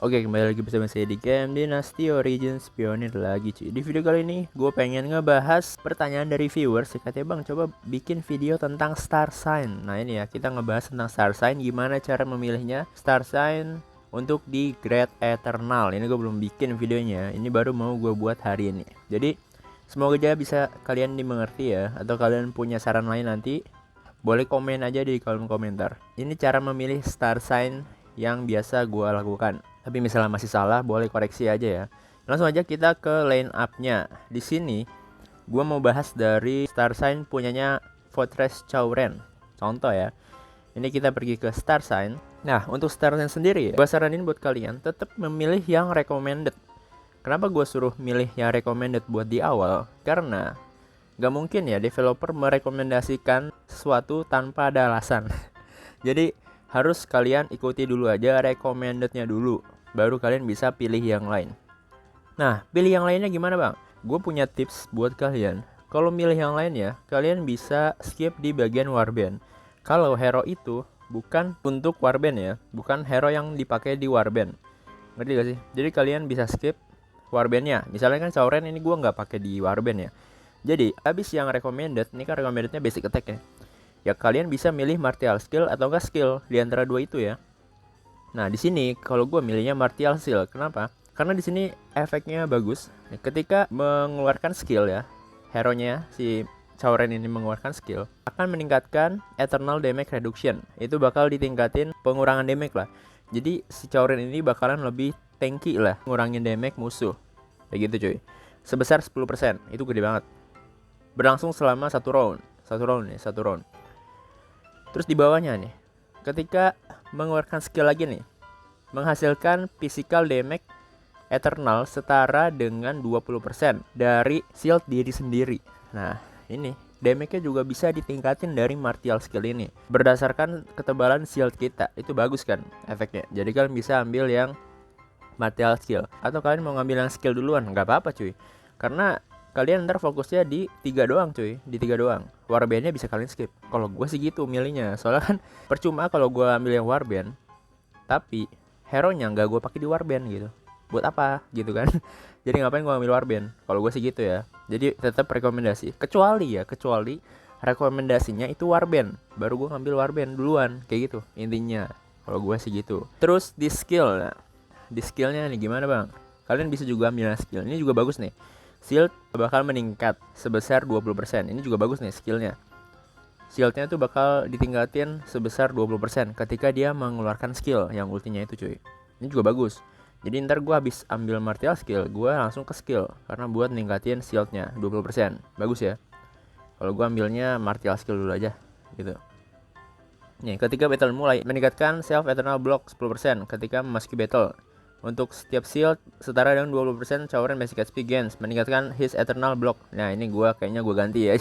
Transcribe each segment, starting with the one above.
Oke, kembali lagi bersama saya di game Dynasty Origins Pioneer lagi cuy. Di video kali ini gue pengen ngebahas pertanyaan dari viewers. Katanya bang, coba bikin video tentang star sign. Nah ini ya, kita ngebahas tentang star sign, gimana cara memilihnya star sign untuk di Great Eternal. Ini gue belum bikin videonya, ini baru mau gue buat hari ini. Jadi semoga aja bisa kalian dimengerti ya, atau kalian punya saran lain nanti boleh komen aja di kolom komentar. Ini cara memilih star sign yang biasa gue lakukan. Tapi misalnya masih salah, boleh koreksi aja ya. Langsung aja kita ke line up-nya. Di sini gue mau bahas dari star sign punyanya Fortress Chowren. Contoh ya. Ini kita pergi ke star sign. Nah, untuk star sign sendiri, gue saranin buat kalian tetap memilih yang recommended. Kenapa gue suruh milih yang recommended buat di awal? Karena gak mungkin ya developer merekomendasikan sesuatu tanpa ada alasan. Jadi harus kalian ikuti dulu aja recommendednya dulu, baru kalian bisa pilih yang lain. Nah, pilih yang lainnya gimana bang? Gue punya tips buat kalian. Kalau milih yang lain ya, kalian bisa skip di bagian warband. Kalau hero itu bukan untuk warband ya, bukan hero yang dipakai di warband. Ngerti gak sih? Jadi kalian bisa skip warbandnya. Misalnya kan Chowren ini gue nggak pakai di warband ya. Jadi habis yang recommended, ini kan recommendednya basic attack ya. Ya kalian bisa milih martial skill atau enggak skill di antara dua itu ya. Nah di sini kalau gue milihnya martial skill, kenapa? Karena di sini efeknya bagus. Ketika mengeluarkan skill ya, hero-nya si Chowren ini mengeluarkan skill akan meningkatkan eternal damage reduction. Itu bakal ditingkatin pengurangan damage lah. Jadi si Chowren ini bakalan lebih tanky lah, ngurangin damage musuh. Kayak gitu cuy. Sebesar 10%, itu gede banget. Berlangsung selama satu round. Satu round. Terus di bawahnya nih, ketika mengeluarkan skill lagi nih, menghasilkan physical damage eternal setara dengan 20% dari shield diri sendiri. Nah, ini damage-nya juga bisa ditingkatin dari martial skill ini. Berdasarkan ketebalan shield kita, itu bagus kan efeknya. Jadi kalian bisa ambil yang martial skill. Atau kalian mau ngambil yang skill duluan, nggak apa-apa cuy. Karena kalian ntar fokusnya di 3 doang cuy, di 3 doang. Warband-nya bisa kalian skip. Kalau gue sih gitu milihnya. Soalnya kan percuma kalau gue ambil yang warband, tapi hero-nya nggak gue pakai di warband gitu. Buat apa gitu kan? Jadi ngapain gue ambil warband? Kalau gue sih gitu ya. Jadi tetap rekomendasi. Kecuali rekomendasinya itu warband. Baru gue ngambil warband duluan, kayak gitu intinya. Kalau gue sih gitu. Terus di skill, nah, di skillnya nih gimana bang? Kalian bisa juga ambil skill. Ini juga bagus nih. Shield bakal meningkat sebesar 20%. Ini juga bagus nih skillnya. Shieldnya tuh bakal ditingkatin sebesar 20% ketika dia mengeluarkan skill yang ultinya itu cuy. Ini juga bagus. Jadi ntar gue habis ambil martial skill, gue langsung ke skill. Karena buat ningkatin shieldnya 20%. Bagus ya. Kalau gue ambilnya martial skill dulu aja gitu. Nih, ketika battle mulai, meningkatkan self eternal block 10% ketika memasuki battle. Untuk setiap shield setara dengan 20% Chowren basic HP gains, meningkatkan his eternal block. Nah ini kayaknya gue ganti ya.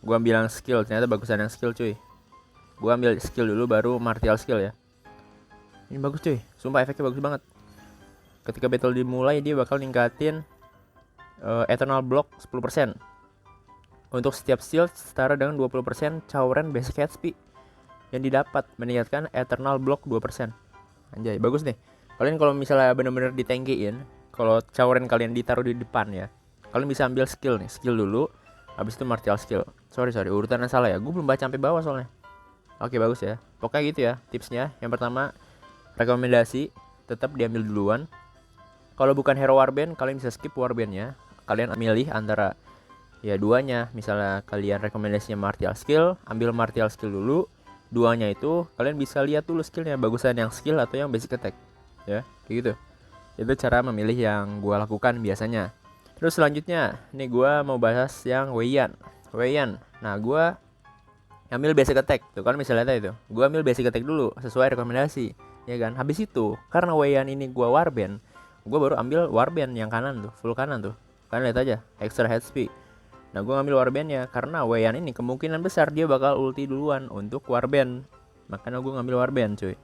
Gue ambil yang skill, ternyata bagusan yang skill cuy. Gue ambil skill dulu baru martial skill ya. Ini bagus cuy, sumpah efeknya bagus banget. Ketika battle dimulai dia bakal ningkatin eternal block 10%. Untuk setiap shield setara dengan 20% Chowren basic HP yang didapat, meningkatkan eternal block 2%. Anjay, bagus nih. Kalian kalau misalnya bener-bener ditangkiin, kalau Chowren kalian ditaruh di depan ya, kalian bisa ambil skill nih, skill dulu, habis itu martial skill. Sorry, urutannya salah ya, gue belum baca sampai bawah soalnya. Oke, bagus ya. Pokoknya gitu ya tipsnya. Yang pertama, rekomendasi tetap diambil duluan. Kalau bukan hero warband, kalian bisa skip warbandnya. Kalian milih antara ya duanya. Misalnya kalian rekomendasinya martial skill, ambil martial skill dulu. Duanya itu kalian bisa lihat dulu skillnya, bagusan yang skill atau yang basic attack. Ya, kayak gitu. Itu cara memilih yang gue lakukan biasanya. Terus selanjutnya, nih gue mau bahas yang Wei Yan. Nah, gue ambil basic attack tuh kan misalnya itu. Gue ambil basic attack dulu sesuai rekomendasi, ya kan. Habis itu, karena Wei Yan ini gue warband, gue baru ambil warband yang kanan tuh, full kanan tuh. Kalian lihat aja, extra HP. Nah, gue ngambil warbandnya karena Wei Yan ini kemungkinan besar dia bakal ulti duluan untuk warband. Makanya gue ngambil warband cuy.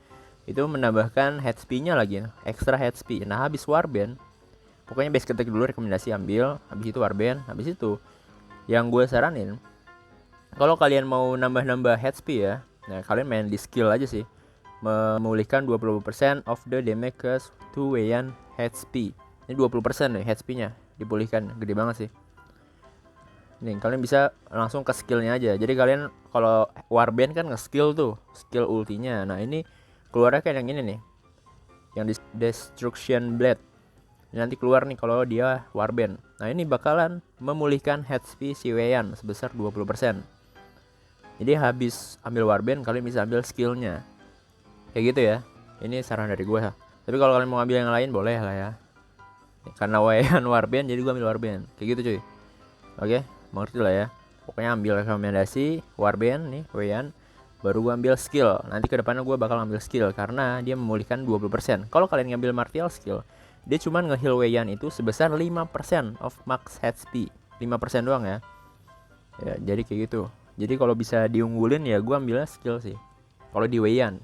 Itu menambahkan HP-nya lagi, extra HP. Nah habis warband, pokoknya base attack dulu rekomendasi ambil, habis itu warband, habis itu yang gue saranin, kalau kalian mau nambah HP ya, nah kalian main di skill aja sih. memulihkan 20% of the damage to Weian HP. Ini 20% nih HP-nya dipulihkan, gede banget sih. Nih kalian bisa langsung ke skillnya aja. Jadi kalian kalau Warband kan nge-skill tuh, skill ultinya. Nah ini keluarnya kayak yang ini nih, yang Destruction Blade. Ini nanti keluar nih kalau dia Warband. Nah ini bakalan memulihkan HP si Weian sebesar 20%. Jadi habis ambil Warband kalian bisa ambil skillnya. Kayak gitu ya. Ini saran dari gue. Tapi kalau kalian mau ambil yang lain boleh lah ya. Karena Weian Warband jadi gue ambil Warband. Kayak gitu cuy. Oke, mengerti lah ya. Pokoknya ambil rekomendasi Warband nih, Weian. Baru gue ambil skill. Nanti ke depannya gue bakal ambil skill karena dia memulihkan 20%. Kalau kalian ngambil martial skill, dia cuma nge-heal Weian itu sebesar 5% of max HP. 5% doang ya. Ya, jadi kayak gitu. Jadi kalau bisa diunggulin ya gue ambilnya skill sih. Kalau di Weian.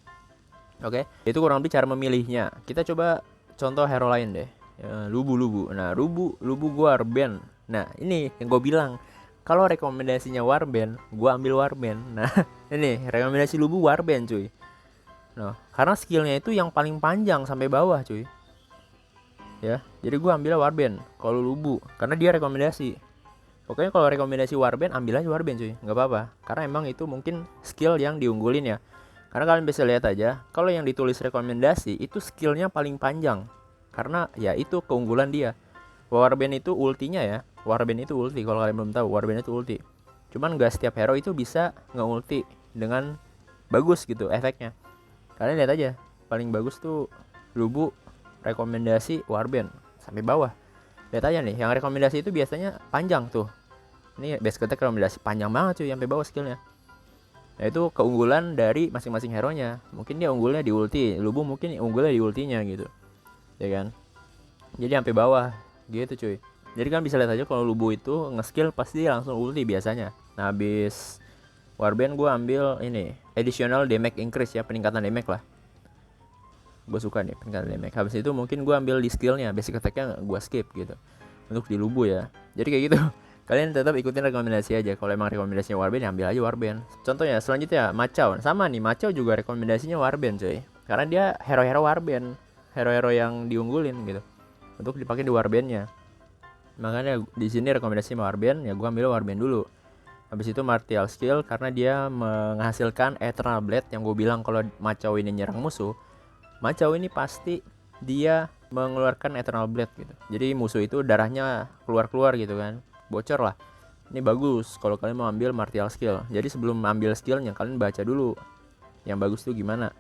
Oke, itu kurang lebih cara memilihnya. Kita coba contoh hero lain deh. Ya, Lubu. Nah, Lubu gue Warband. Nah, ini yang gue bilang. Kalau rekomendasinya Warband, gue ambil Warband. Nah, ini rekomendasi Lubu Warband cuy. Nah, karena skillnya itu yang paling panjang sampai bawah cuy. Ya, jadi gue ambil Warband. Kalau Lubu, karena dia rekomendasi. Pokoknya kalau rekomendasi Warband, ambil aja Warband cuy. Nggak apa-apa. Karena emang itu mungkin skill yang diunggulin ya. Karena kalian bisa lihat aja, kalau yang ditulis rekomendasi itu skillnya paling panjang. Karena ya itu keunggulan dia. Warband itu ultinya ya. Warband itu ulti, kalau kalian belum tahu, Warband itu ulti. Cuman gak setiap hero itu bisa nge-ulti dengan bagus gitu efeknya. Kalian lihat aja, paling bagus tuh Lubu rekomendasi Warband sampai bawah. Lihat aja nih, yang rekomendasi itu biasanya panjang tuh. Ini base attack rekomendasi panjang banget cuy sampai bawah skillnya. Nah itu keunggulan dari masing-masing hero-nya. Mungkin dia unggulnya di ulti, Lubu mungkin unggulnya di ultinya gitu. Ya kan? Jadi sampai bawah gitu cuy. Jadi kan bisa lihat aja kalau Lubu itu nge-skill pasti langsung ulti biasanya. Nah habis Warband gue ambil ini additional damage increase ya, peningkatan damage lah. Gue suka nih peningkatan damage. Habis itu mungkin gue ambil di skillnya, basic attack-nya gue skip gitu. Untuk di Lubu ya. Jadi kayak gitu. Kalian tetap ikutin rekomendasi aja. Kalau emang rekomendasinya Warband ya ambil aja Warband. Contohnya selanjutnya Macau. Sama nih Macau juga rekomendasinya Warband cuy. Karena dia hero-hero Warband, hero-hero yang diunggulin gitu. Untuk dipakai di Warband-nya. Makanya di sini rekomendasi Warband ya gue ambil Warband dulu. Habis itu martial skill karena dia menghasilkan Eternal Blade yang gue bilang kalau Macau ini nyerang musuh, Macau ini pasti dia mengeluarkan Eternal Blade gitu. Jadi musuh itu darahnya keluar gitu kan, bocor lah. Ini bagus kalau kalian mau ambil martial skill. Jadi sebelum ambil skillnya kalian baca dulu yang bagus tuh gimana.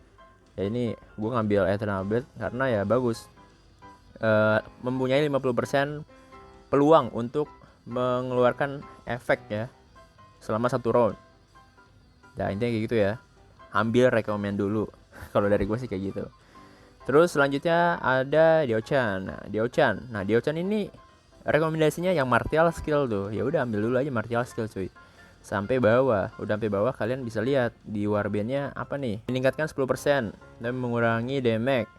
Ya ini gue ngambil Eternal Blade karena ya bagus. Mempunyai 50% peluang untuk mengeluarkan efek ya selama satu round. Nah intinya kayak gitu ya. Ambil rekomend dulu. Kalau dari gue sih kayak gitu. Terus selanjutnya ada Diochan. Nah Diochan ini rekomendasinya yang martial skill tuh. Ya udah ambil dulu aja martial skill cuy. Sampai bawah. Udah sampai bawah kalian bisa lihat di Warband-nya apa nih? Meningkatkan 10% dan mengurangi damage.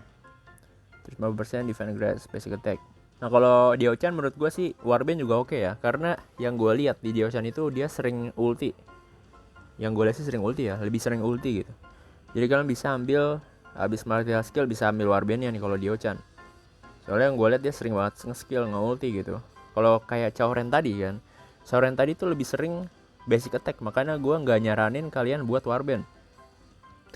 Terus 50% defense grass basic attack. Nah kalau Diochan menurut gue sih Warband juga oke ya. Karena yang gue lihat di Diochan itu dia sering ulti. Yang gue lihat sih sering ulti ya. Lebih sering ulti gitu. Jadi kalian bisa ambil habis martial skill bisa ambil Warband-nya nih kalau Diochan. Soalnya yang gue lihat dia sering banget nge-skill nge-ulti gitu. Kalau kayak Chauren tadi kan. Chauren tadi tuh lebih sering basic attack. Makanya gue gak nyaranin kalian buat Warband.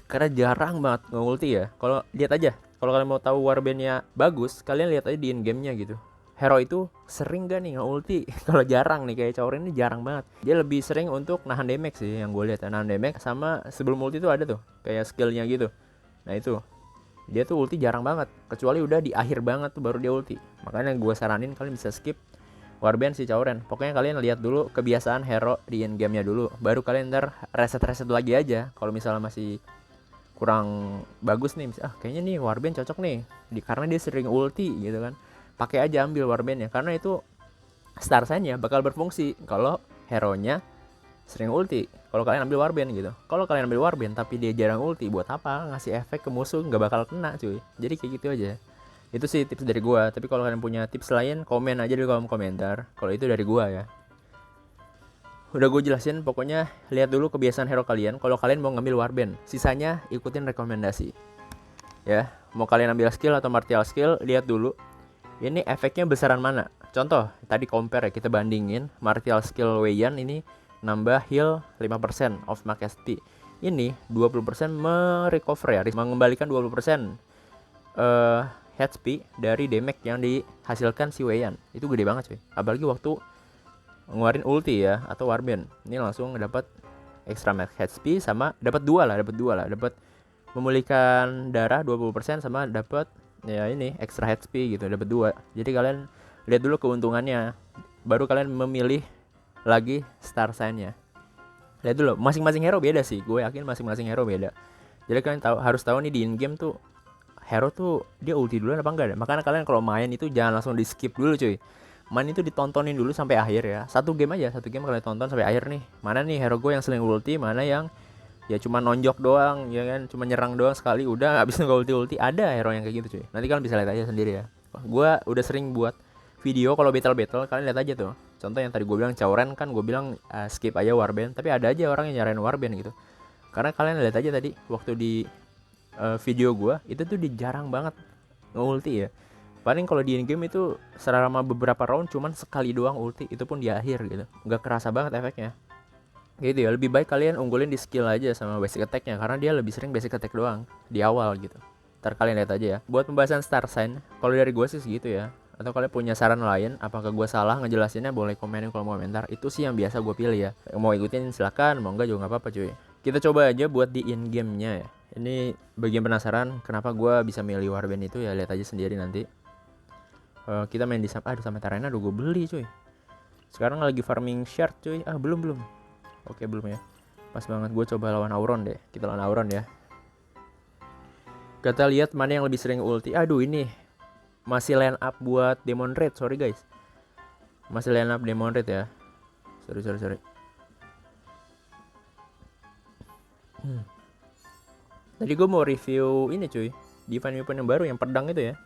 Karena jarang banget nge-ulti ya. Kalau lihat aja. Kalau kalian mau tahu Warband-nya bagus, kalian lihat aja di in-game-nya gitu. Hero itu sering gak nih nge-ulti? Kalau jarang nih kayak Chauren ini jarang banget. Dia lebih sering untuk nahan damage sih yang gue lihat. Nahan damage sama sebelum ulti tuh ada tuh kayak skillnya gitu. Nah itu dia tuh ulti jarang banget. Kecuali udah di akhir banget tuh baru dia ulti. Makanya gue saranin kalian bisa skip Warband si Chauren. Pokoknya kalian lihat dulu kebiasaan hero di in-game-nya dulu. Baru kalian ntar reset lagi aja. Kalau misalnya masih kurang bagus nih, kayaknya nih Warband cocok nih karena dia sering ulti gitu kan, pakai aja ambil Warband-nya karena itu star sign-nya bakal berfungsi kalau hero-nya sering ulti. Kalau kalian ambil Warband gitu, kalau kalian ambil Warband tapi dia jarang ulti, buat apa ngasih efek ke musuh, nggak bakal kena cuy. Jadi kayak gitu aja. Itu sih tips dari gua. Tapi kalau kalian punya tips lain, komen aja di kolom komentar. Kalau itu dari gua ya. Udah gue jelasin, pokoknya lihat dulu kebiasaan hero kalian. Kalau kalian mau ngambil Warband, sisanya ikutin rekomendasi. ya. Mau kalian ambil skill atau martial skill, lihat dulu ini efeknya besaran mana. Contoh, tadi compare ya, kita bandingin martial skill Wei Yan ini nambah heal 5% of max SP. Ini 20% merecover ya, mengembalikan 20% HP dari damage yang dihasilkan si Wei Yan. Itu gede banget cuy. Apalagi waktu ngeluarin ulti ya atau warband. Ini langsung dapat extra max HP sama dapat dua lah, dapat memulihkan darah 20% sama dapat ya ini extra HP gitu, dapat dua. Jadi kalian lihat dulu keuntungannya, baru kalian memilih lagi star sign-nya. Lihat dulu, masing-masing hero beda sih, gue yakin masing-masing hero beda. Jadi kalian harus tahu nih di in game tuh hero tuh dia ulti duluan apa enggak. Makanya kalian kalau main itu jangan langsung di skip dulu cuy. Main itu ditontonin dulu sampai akhir ya. Satu game kalian tonton sampai akhir nih. Mana nih hero gue yang sering ulti, mana yang ya cuma nonjok doang, ya kan, cuma nyerang doang sekali udah habis nggak ulti. Ada hero yang kayak gitu cuy. Nanti kalian bisa lihat aja sendiri ya. Gue udah sering buat video kalau battle kalian lihat aja tuh. Contoh yang tadi gue bilang Chauren kan gue bilang skip aja warband, tapi ada aja orang yang nyarain warband gitu. Karena kalian lihat aja tadi waktu di video gue itu tuh jarang banget nge-ulti ya. Paling kalau di in game itu selama beberapa round cuman sekali doang ulti, itu pun di akhir gitu. Nggak kerasa banget efeknya. Gitu ya, lebih baik kalian unggulin di skill aja sama basic attack-nya karena dia lebih sering basic attack doang di awal gitu. Ntar kalian lihat aja ya. Buat pembahasan star sign, kalau dari gue sih segitu ya. Atau kalian punya saran lain, apakah gue salah ngejelasinnya, boleh komenin kalau mau komentar. Itu sih yang biasa gue pilih ya. Mau ikutin silakan, mau enggak juga nggak apa-apa cuy. Kita coba aja buat di in game-nya ya. Ini bagian penasaran kenapa gue bisa milih warband itu ya, lihat aja sendiri nanti. Kita main di sampai Tarena udah gue beli cuy. Sekarang lagi farming shard cuy. Belum. Oke belum ya. Pas banget, gue coba lawan Auron deh. Kita lawan Auron ya. Kita lihat mana yang lebih sering ulti. Aduh ini masih line up buat Demon Raid. Sorry guys. Masih line up Demon Raid ya. Sorry. Tadi gue mau review ini cuy. Divine Weapon yang baru yang pedang itu ya.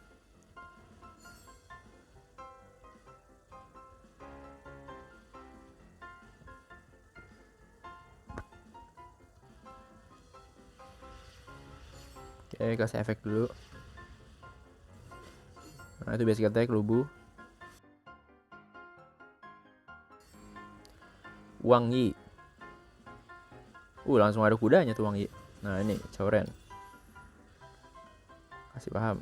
Oke, kasih efek dulu. Nah, itu basic attack Lubu. Wang Yi. Langsung ada kudanya tuh Wang Yi. Nah, ini Chauren. Kasih paham.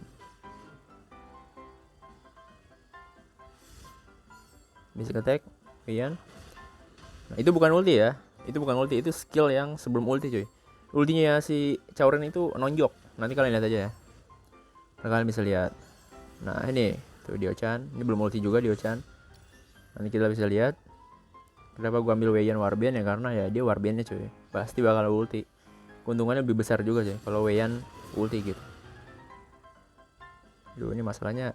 Basic attack Wei-Yan. Nah, itu bukan ulti ya. Itu skill yang sebelum ulti cuy. Ultinya si Chauren itu nonjok. Nanti kalian lihat aja ya. Kalian bisa lihat. Nah ini tuh Dio-chan. Ini belum ulti juga Dio-chan. Nanti kita bisa lihat. Kenapa gua ambil Wei-Yan warband ya, karena ya dia warbandnya cuy. Pasti bakal ulti. Keuntungannya lebih besar juga sih kalau Wei-Yan ulti gitu. Duh ini masalahnya.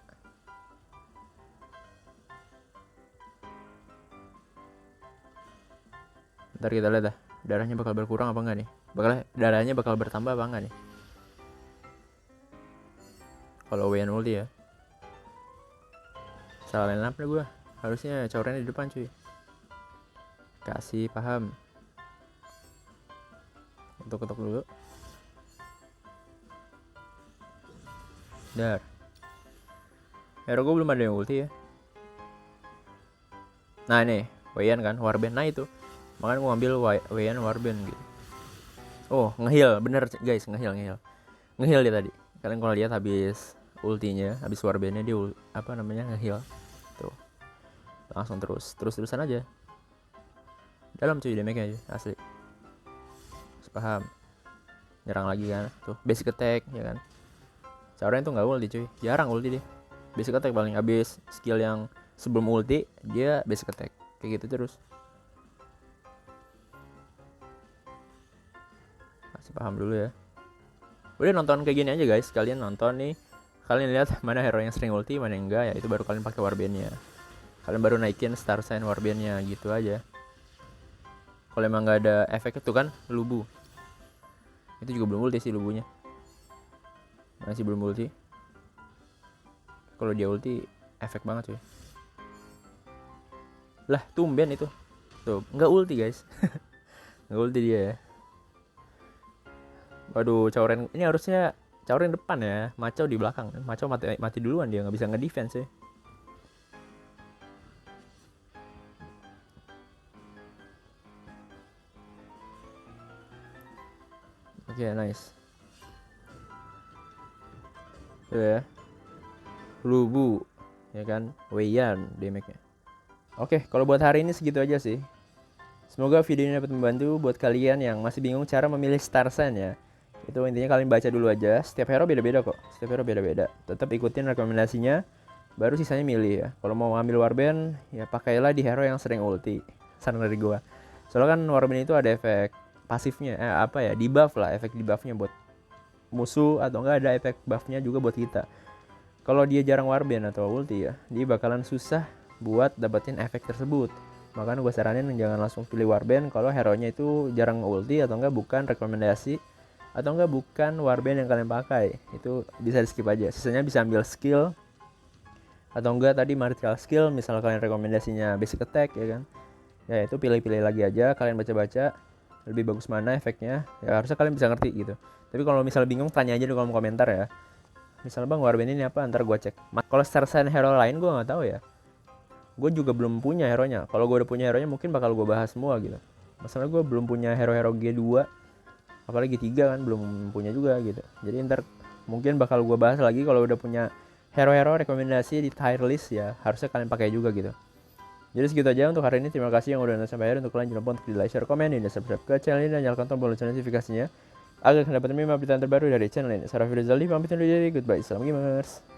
Ntar kita lihat dah. Darahnya bakal berkurang apa enggak nih? Darahnya bakal bertambah apa enggak nih? Kalau Wei-Yan ulti ya. Salah line up nih gue. Harusnya Chauren di depan cuy. Kasih paham. Ketuk dulu. Dar. Hero gue belum ada yang ulti ya. Nah ini Wei-Yan kan warband. Nah itu makanya gue ambil Wei-Yan warband gitu. Nge-heal. Bener guys, nge-heal dia tadi. Kalian kalau lihat habis ultinya, habis warbandnya dia nge-heal. Tuh. Langsung terusan aja. Dalam cuy damage-nya aja, asli. Paham. Nyerang lagi kan. Tuh, basic attack ya kan. Chauren tuh enggak ulti cuy. Jarang ulti dia. Basic attack paling habis skill yang sebelum ulti dia basic attack. Kayak gitu terus. Kasih paham dulu ya. Udah nonton kayak gini aja guys. Kalian nonton nih. Kalian lihat mana hero yang sering ulti, mana yang enggak ya. Itu baru kalian pakai warband-nya. Kalian baru naikin star sign warband-nya gitu aja. Kalau emang nggak ada efek itu kan Lubu. Itu juga belum ulti sih Lubunya. Masih belum ulti. Kalau dia ulti efek banget cuy. Lah tumben itu. Tuh nggak ulti guys. Nggak ulti dia ya. Waduh Chauren ini harusnya Caur yang depan ya, Macau di belakang. Macau mati duluan, dia nggak bisa nge-defense ya. Oke, nice. Tuh ya. Lubu, ya kan? Weiyan damage-nya. Oke, kalau buat hari ini segitu aja sih. Semoga video ini dapat membantu buat kalian yang masih bingung cara memilih star sign ya. Itu intinya kalian baca dulu aja. Setiap hero beda-beda kok. Setiap hero beda-beda. Tetap ikutin rekomendasinya. Baru sisanya milih ya. Kalau mau ambil warband, ya pakailah di hero yang sering ulti. Saran dari gua. Soalnya kan warband itu ada efek pasifnya, debuff lah, efek debuffnya buat musuh, atau enggak ada efek buffnya juga buat kita. Kalau dia jarang warband atau ulti ya, dia bakalan susah buat dapetin efek tersebut. Makanya gue saranin jangan langsung pilih warband kalau hero-nya itu jarang ulti, atau enggak bukan rekomendasi, atau enggak bukan warband yang kalian pakai. Itu bisa di skip aja. Sisanya bisa ambil skill, atau enggak tadi martial skill, misal kalian rekomendasinya basic attack ya kan. Ya itu pilih-pilih lagi aja, kalian baca-baca lebih bagus mana efeknya. Ya harusnya kalian bisa ngerti gitu. Tapi kalau misal bingung tanya aja di kolom komentar ya. Misalnya bang warband ini apa, ntar gue cek. Kalau star sign hero lain gue nggak tahu ya. Gue juga belum punya hero-nya. Kalau gue udah punya hero-nya mungkin bakal gue bahas semua gitu. Masalahnya gue belum punya hero-hero G2, apalagi G3 kan belum punya juga gitu. Jadi ntar mungkin bakal gue bahas lagi kalau udah punya hero-hero rekomendasi di tier list ya. Harusnya kalian pakai juga gitu. Jadi segitu aja untuk hari ini. Terima kasih yang udah nonton sampai akhir. Untuk kalian jangan lupa untuk di like, share, komen, dan subscribe ke channel ini, dan nyalakan tombol lonceng notifikasinya agar kalian dapat mendapatkan update terbaru dari channel ini. Saya Raffi Rizaldi, pamit undur diri. Goodbye. Salam gamers.